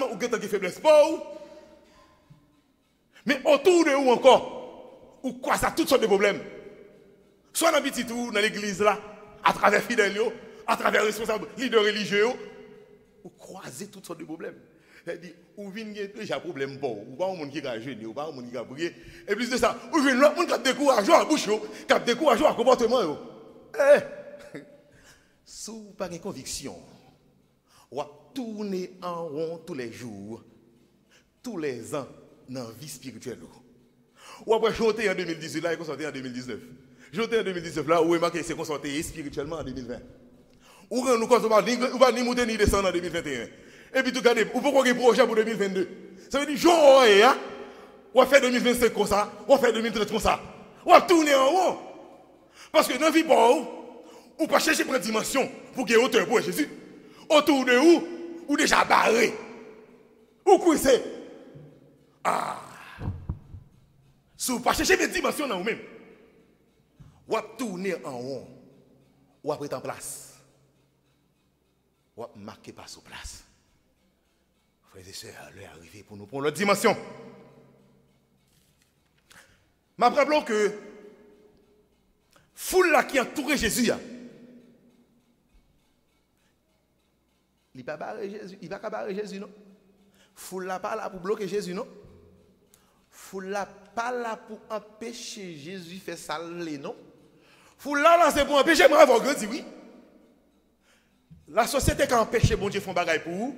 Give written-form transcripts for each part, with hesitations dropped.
seulement ou qui faiblesse pour vous, mais autour de vous encore, ou quoi ça toutes sortes de problèmes. Soit dans petit tour, dans l'église là, à travers fidèles, à travers responsables, leaders religieux, ou croisez toutes sortes de problèmes. C'est-à-dire, ou venez déjà problème pour ou pas un monde qui a jeûné, ou pas un monde qui a prié. Et plus de ça, ou venez l'autre monde qui a découragé à bouche, qui a découragé à comportement. Si vous n'avez pas de conviction, vous tournez en rond tous les jours, tous les ans, dans la vie spirituelle. Ou après, chanter en 2018, là, et concentré en 2019. Chanter en 2019, là, ou remarquez, c'est concentré spirituellement en 2020. Ou nous va ni monter ni descendre en 2021. Et puis tout regardez, ou pourquoi il y a un projet pour 2022? Ça veut dire, jour, on va faire 2025 comme ça, on va faire 2030 comme ça. On va tourner en haut. Parce que dans la vie, on ne pas chercher pour une dimension pour qu'il y ait hauteur pour Jésus. Autour de vous, ou déjà barré. Ou quoi c'est? Ah! Si vous ne pas chercher une dimension dans vous-même, on va tourner en haut. On va prendre en place. On va marquer pas sur place. Frères et sœurs, l'heure est arrivée pour nous prendre notre dimension. Je me rappelle que foule là qui entourait Jésus, il ne va pas barrer Jésus, non? Foule là pas là pour bloquer Jésus, non? Foule là pas là pour empêcher Jésus de faire ça, non? Foule là c'est pour empêcher moi avoir grandi, oui. La société qui a empêché bon Dieu de faire des bagailles pour vous,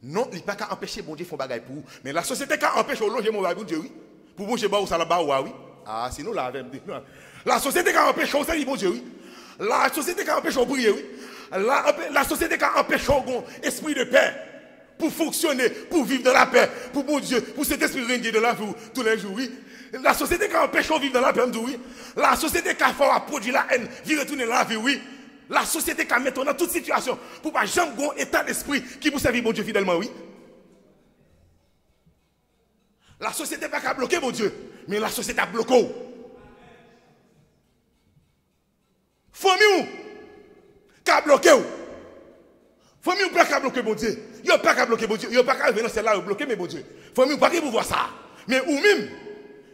non, il n'y a pas qu'à empêcher bon Dieu de faire des bagailles pour vous, mais la société qui a empêché de loger mon bagage pour Dieu, oui. Pour bon Dieu, ça là-bas, oui. Ah, sinon, là, la société qui a empêché de faire bon Dieu, oui. La société qui a empêché de prier, oui. La société qui a empêché de esprit de paix pour fonctionner, pour vivre dans la paix, pour bon Dieu, pour cet esprit régner de la vie tous les jours, oui. La société qui a empêché de vivre dans la paix, oui. La société qui a fait produire la haine, vivre retourner dans la vie, oui. La société qui a mis dans toute situation pour pas jamais avoir un état d'esprit qui vous servir bon Dieu fidèlement, oui. La société n'a pas qu'à bloquer mon Dieu, mais la société a bloqué. Famille qui a bloqué. Famille pas qu'à bloquer mon Dieu. Il n'y a pas qu'à bloquer mon Dieu. Il n'y a pas qu'à venir dans celle-là et bloquer mon Dieu. Famille pas qu'à vous voir ça. Mais ou même,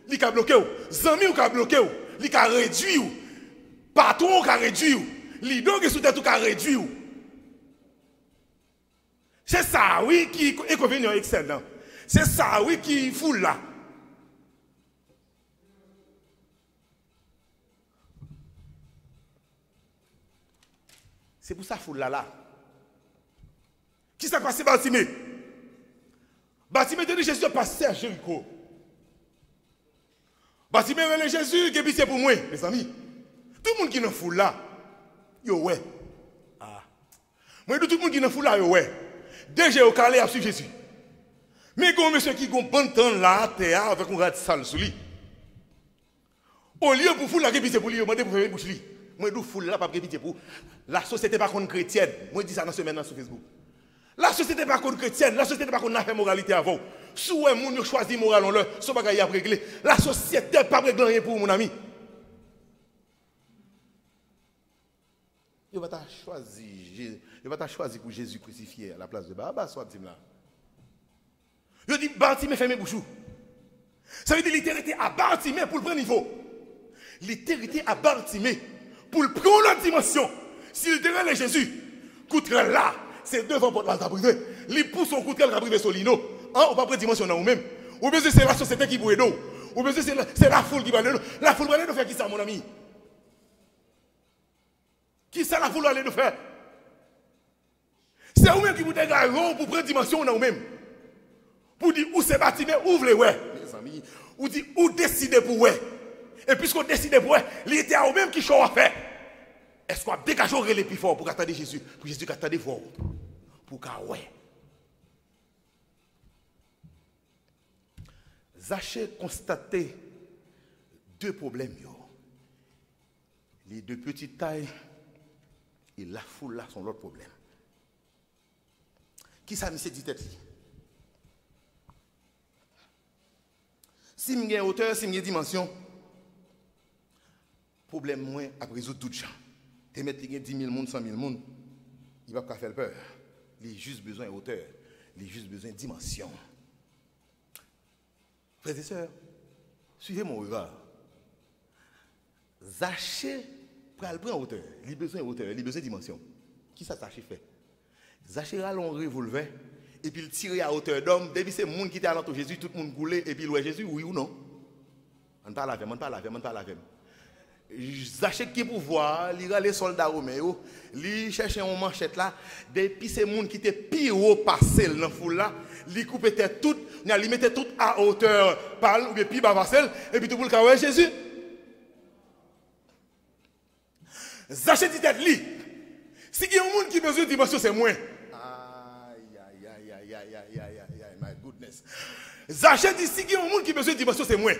il a bloqué. Zami qui a bloqué. Il a réduit. Patron qui a réduit. L'idole qui est sous tête qui a réduit. C'est ça, oui, qui est inconvénient excellent. C'est ça, oui, qui foule là. C'est pour ça foule là. Qui s'est passé Bartimée? Bartimée dit Jésus est passé à Jéricho. Bartimée dit Jésus qui est pitié pour moi, mes amis. Tout le monde qui est dans foule là, yo ouais. Ah. Moi, tout le monde qui est dans foule là, yo ouais. Déjà au calé à suivre Jésus. Mais quand monsieur qui a un bon temps là, terre avec un rat sale sous lui. Au lieu pour foule là qui pitié pour lui, moi pour faire bouche lui. Moi dou foule là pas pitié pour. La société pas contre chrétienne. Moi dis ça dans semaine sur Facebook. La société pas contre chrétienne, la société pas contre affaire moralité avant. Sous un monde choisi moral on leur, so bagaille a réglé. La société pas régler rien pour mon ami. Il va t'a choisi pour Jésus crucifié à la place de Barabbas, soit dit là. Je dis Bartimée fermez bouchou. Ça veut dire l'éternité à Bartimée pour le premier niveau. L'éternité à Bartimée pour le prendre la dimension. Si le terrain est Jésus, coûterait là, c'est devant votre la privé. Les pouces sont coûterait le privé sur l'ino. On va pas dimension dans nous-mêmes. Ou bien c'est la société qui bouille d'eau. Ou bien c'est la foule qui va de nous. La foule va aller nous faire qui ça, mon ami? Qui ça la foule va aller nous faire? C'est vous-même qui vous dégagez pour prendre dimension dans vous-même. Pour dire où c'est Bartimée, ouvre les ouais, mes amis. Ou dire où décider pour ouais. Et puisqu'on décide pour ouais, il était à vous-même qui choisit à faire. Est-ce qu'on a dégagé les plus fort pour attendre Jésus? Pour Jésus qui attendait fort. Pour qu'à ouais. Zachée constaté deux problèmes. Les deux petites tailles et la foule là sont l'autre problème. Qui ça m'est dit tête? Si je suis hauteur, si je suis dimension, problème moins à résoudre tout gens. Tu mets 10 000 personnes, 100 000 personnes, il ne va pas faire peur. Il a juste besoin de hauteur. il a juste besoin de dimension. Frères et sœurs, suivez mon regard. Zaché, pour le prendre en hauteur, il a besoin de hauteur, il a besoin de dimension. Qui ça Zaché fait? Zaché a un revolver et puis il tire à hauteur d'homme. Depuis c'est le monde qui était à l'entour Jésus, tout le monde coulait et puis il voit Jésus, oui ou non? On parle avec, on parle avec, on parle avec. Zaché qui pouvoir, il a les soldats romains, il cherche un manchette là, depuis ces gens qui étaient pire haut passé dans la foule là, il coupait tout, il mettait tout à hauteur, parle ou bien puis bavassel, et puis tout le monde a Jésus. Zaché dit tête li. Si il y a un monde qui besoin de dimension, c'est moi. My goodness. Zaché dit si il y a un monde qui besoin de dimension, c'est moi.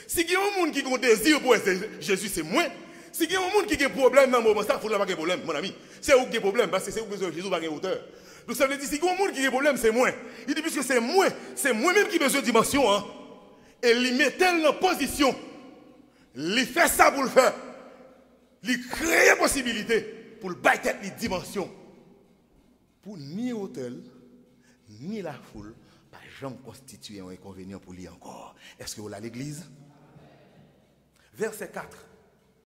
Si il y a un monde qui a un désir pour Jésus, c'est moi. Si il y a un monde qui a un problème dans le moment, ça, il faut pas de problème, mon ami. C'est où qui a un problème, parce que c'est où besoin de Jésus va avoir hauteur. Donc ça veut dire, si il y a un monde qui a un problème, c'est moi. Il dit, puisque c'est moi-même qui a besoin de dimension, hein. Et il met tel en position. Il fait ça pour le faire. Il crée la possibilité pour le bailler tête les dimensions. Pour ni hauteur, ni la foule, pas jamais constituer un inconvénient pour lui encore. Est-ce que vous l'avez l'église? Verset 4.